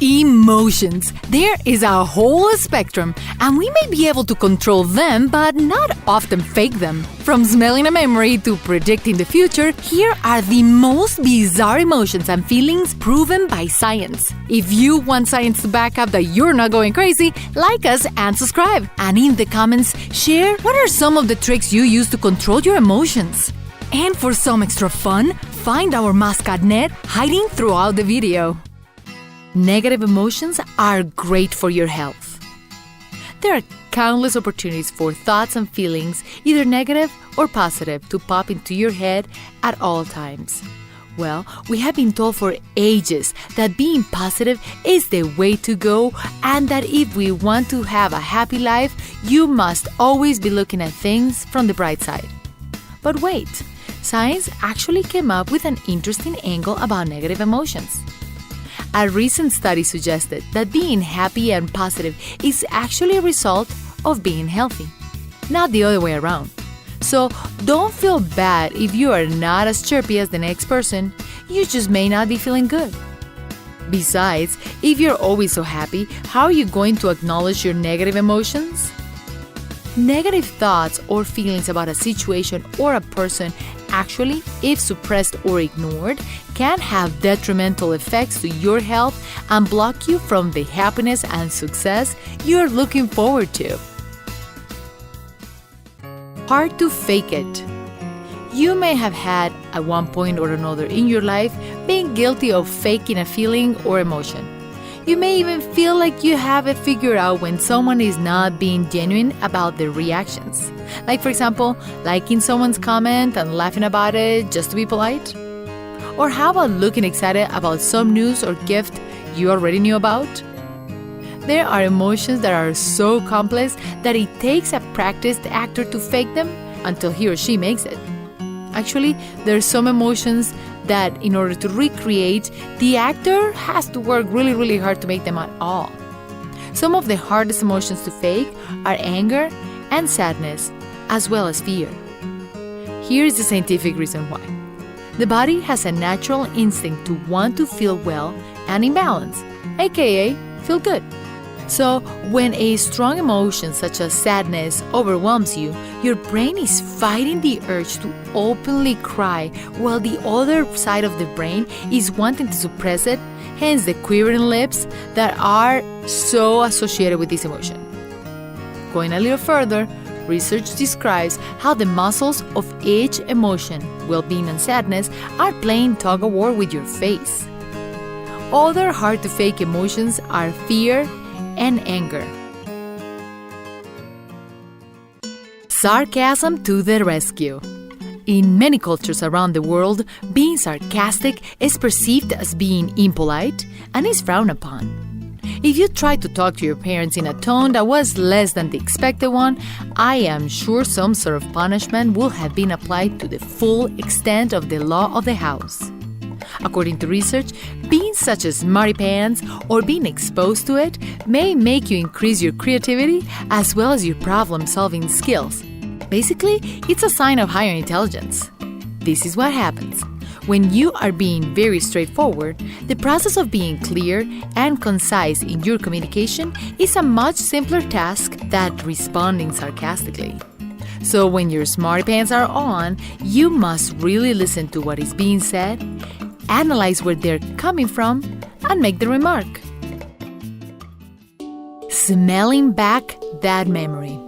Emotions. There is a whole spectrum, and we may be able to control them, but not often fake them. From smelling a memory to predicting the future, here are the most bizarre emotions and feelings proven by science. If you want science to back up that you're not going crazy, like us and subscribe. And in the comments, share what are some of the tricks you use to control your emotions. And for some extra fun, find our mascot Ned hiding throughout the video. Negative emotions are great for your health. There are countless opportunities for thoughts and feelings, either negative or positive, to pop into your head at all times. Well, we have been told for ages that being positive is the way to go, and that if we want to have a happy life, you must always be looking at things from the bright side. But wait, science actually came up with an interesting angle about negative emotions. A recent study suggested that being happy and positive is actually a result of being healthy, not the other way around. So don't feel bad if you are not as chirpy as the next person, you just may not be feeling good. Besides, if you're always so happy, how are you going to acknowledge your negative emotions? Negative thoughts or feelings about a situation or a person actually, if suppressed or ignored, can have detrimental effects to your health and block you from the happiness and success you're looking forward to. Hard to fake it. You may have had, at one point or another in your life, been guilty of faking a feeling or emotion. You may even feel like you have it figured out when someone is not being genuine about their reactions. Like, for example, liking someone's comment and laughing about it just to be polite. Or how about looking excited about some news or gift you already knew about? There are emotions that are so complex that it takes a practiced actor to fake them until he or she makes it. Actually, there are some emotions that in order to recreate, the actor has to work really hard to make them at all. Some of the hardest emotions to fake are anger and sadness, as well as fear. Here is the scientific reason why. The body has a natural instinct to want to feel well and in balance, aka feel good. So, when a strong emotion such as sadness overwhelms you, your brain is fighting the urge to openly cry while the other side of the brain is wanting to suppress it, hence the quivering lips that are so associated with this emotion. Going a little further, research describes how the muscles of each emotion, well-being and sadness, are playing tug-of-war with your face. Other hard-to-fake emotions are fear and anger. Sarcasm to the rescue. In many cultures around the world, being sarcastic is perceived as being impolite and is frowned upon. If you try to talk to your parents in a tone that was less than the expected one, I am sure some sort of punishment will have been applied to the full extent of the law of the house. According to research, being such as smarty pants or being exposed to it may make you increase your creativity as well as your problem-solving skills. Basically, it's a sign of higher intelligence. This is what happens. When you are being very straightforward, the process of being clear and concise in your communication is a much simpler task than responding sarcastically. So when your smarty pants are on, you must really listen to what is being said, analyze where they're coming from, and make the remark. Smelling back that memory.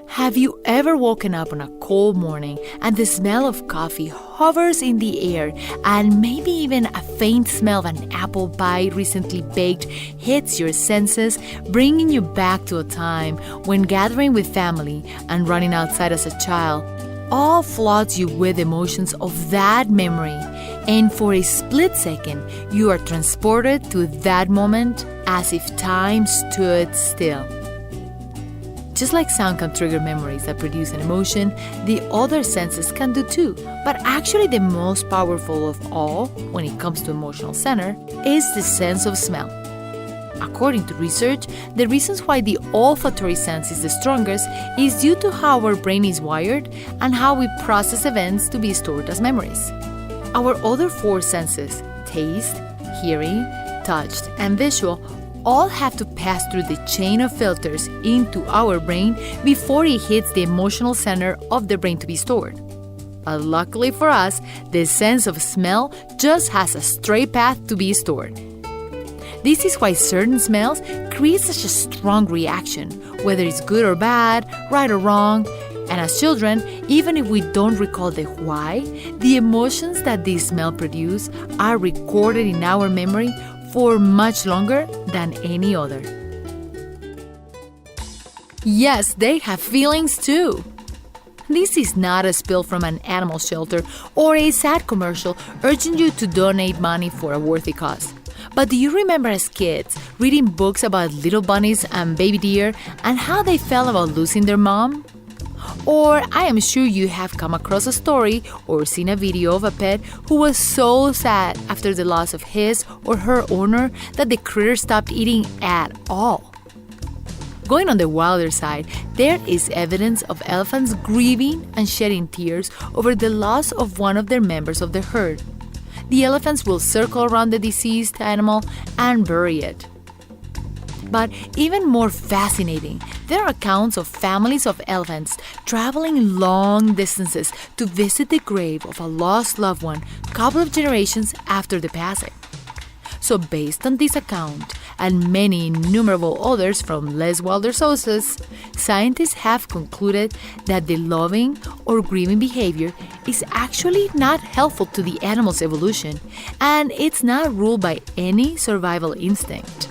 Have you ever woken up on a cold morning and the smell of coffee hovers in the air, and maybe even a faint smell of an apple pie recently baked hits your senses, bringing you back to a time when gathering with family and running outside as a child all floods you with emotions of that memory, and for a split second you are transported to that moment as if time stood still. Just like sound can trigger memories that produce an emotion, the other senses can do too. But actually the most powerful of all, when it comes to emotional center, is the sense of smell. According to research, the reasons why the olfactory sense is the strongest is due to how our brain is wired and how we process events to be stored as memories. Our other four senses, taste, hearing, touch, and visual all have to pass through the chain of filters into our brain before it hits the emotional center of the brain to be stored. But luckily for us, the sense of smell just has a straight path to be stored. This is why certain smells create such a strong reaction, whether it's good or bad, right or wrong. And as children, even if we don't recall the why, the emotions that these smells produce are recorded in our memory for much longer than any other. Yes, they have feelings too. This is not a spill from an animal shelter or a sad commercial urging you to donate money for a worthy cause. But do you remember as kids reading books about little bunnies and baby deer and how they felt about losing their mom? Or I am sure you have come across a story or seen a video of a pet who was so sad after the loss of his or her owner that the critter stopped eating at all. Going on the wilder side, there is evidence of elephants grieving and shedding tears over the loss of one of their members of the herd. The elephants will circle around the deceased animal and bury it. But even more fascinating, there are accounts of families of elephants traveling long distances to visit the grave of a lost loved one a couple of generations after the passing. So based on this account, and many innumerable others from less wilder sources, scientists have concluded that the loving or grieving behavior is actually not helpful to the animal's evolution, and it's not ruled by any survival instinct.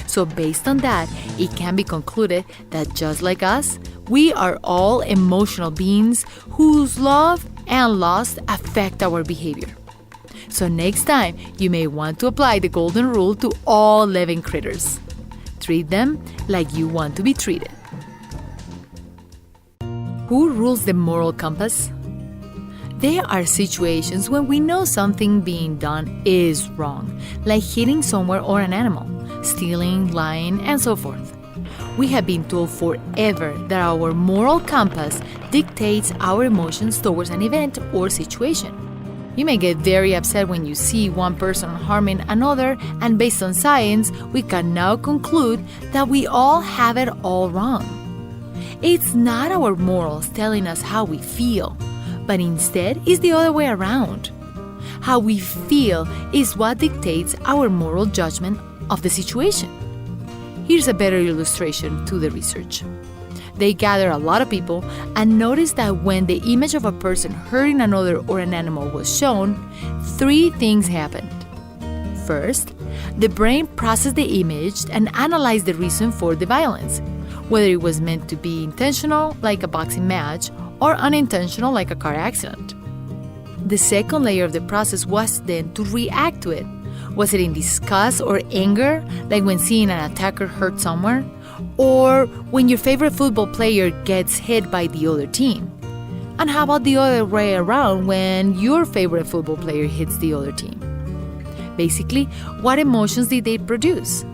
So based on that, it can be concluded that just like us, we are all emotional beings whose love and loss affect our behavior. So next time, you may want to apply the golden rule to all living critters. Treat them like you want to be treated. Who rules the moral compass? There are situations when we know something being done is wrong, like hitting someone or an animal, stealing, lying, and so forth. We have been told forever that our moral compass dictates our emotions towards an event or situation. You may get very upset when you see one person harming another, and based on science, we can now conclude that we all have it all wrong. It's not our morals telling us how we feel, but instead it's the other way around. How we feel is what dictates our moral judgment of the situation. Here's a better illustration to the research. They gathered a lot of people and noticed that when the image of a person hurting another or an animal was shown, 3 things happened. First, the brain processed the image and analyzed the reason for the violence, whether it was meant to be intentional, like a boxing match, or unintentional, like a car accident. The second layer of the process was then to react to it. Was it in disgust or anger, like when seeing an attacker hurt someone? Or when your favorite football player gets hit by the other team? And how about the other way around, when your favorite football player hits the other team? Basically, what emotions did they produce?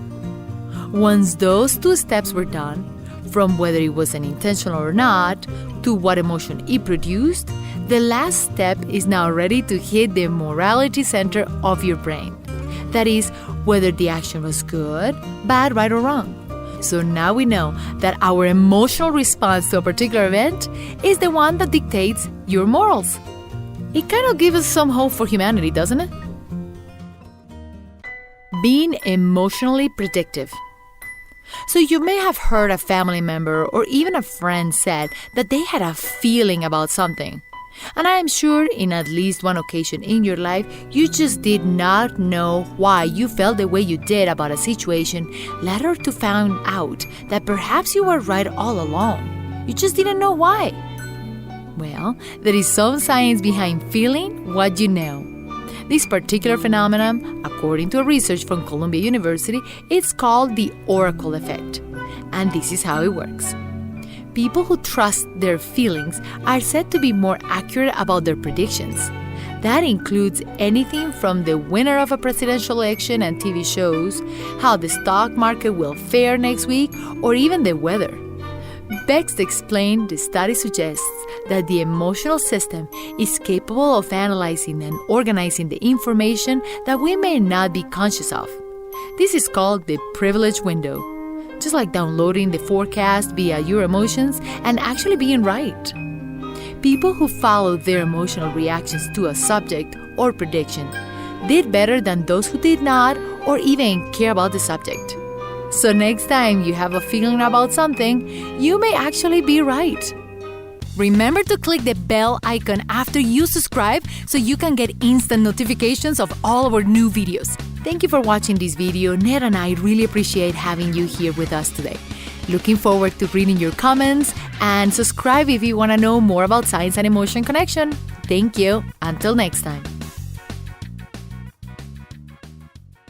Once those 2 steps were done, from whether it was an intentional or not, to what emotion it produced, the last step is now ready to hit the morality center of your brain. That is, whether the action was good, bad, right, or wrong. So now we know that our emotional response to a particular event is the one that dictates your morals. It kind of gives us some hope for humanity, doesn't it? Being emotionally predictive. So you may have heard a family member or even a friend said that they had a feeling about something. And I am sure in at least one occasion in your life, you just did not know why you felt the way you did about a situation, later to find out that perhaps you were right all along. You just didn't know why. Well, there is some science behind feeling what you know. This particular phenomenon, according to a research from Columbia University, it's called the oracle effect. And this is how it works. People who trust their feelings are said to be more accurate about their predictions. That includes anything from the winner of a presidential election and TV shows, how the stock market will fare next week, or even the weather. Bext explained the study suggests that the emotional system is capable of analyzing and organizing the information that we may not be conscious of. This is called the privilege window. Just like downloading the forecast via your emotions and actually being right. People who followed their emotional reactions to a subject or prediction did better than those who did not or even care about the subject. So next time you have a feeling about something, you may actually be right. Remember to click the bell icon after you subscribe so you can get instant notifications of all of our new videos. Thank you for watching this video. Ned and I really appreciate having you here with us today. Looking forward to reading your comments and subscribe if you want to know more about science and emotion connection. Thank you. Until next time.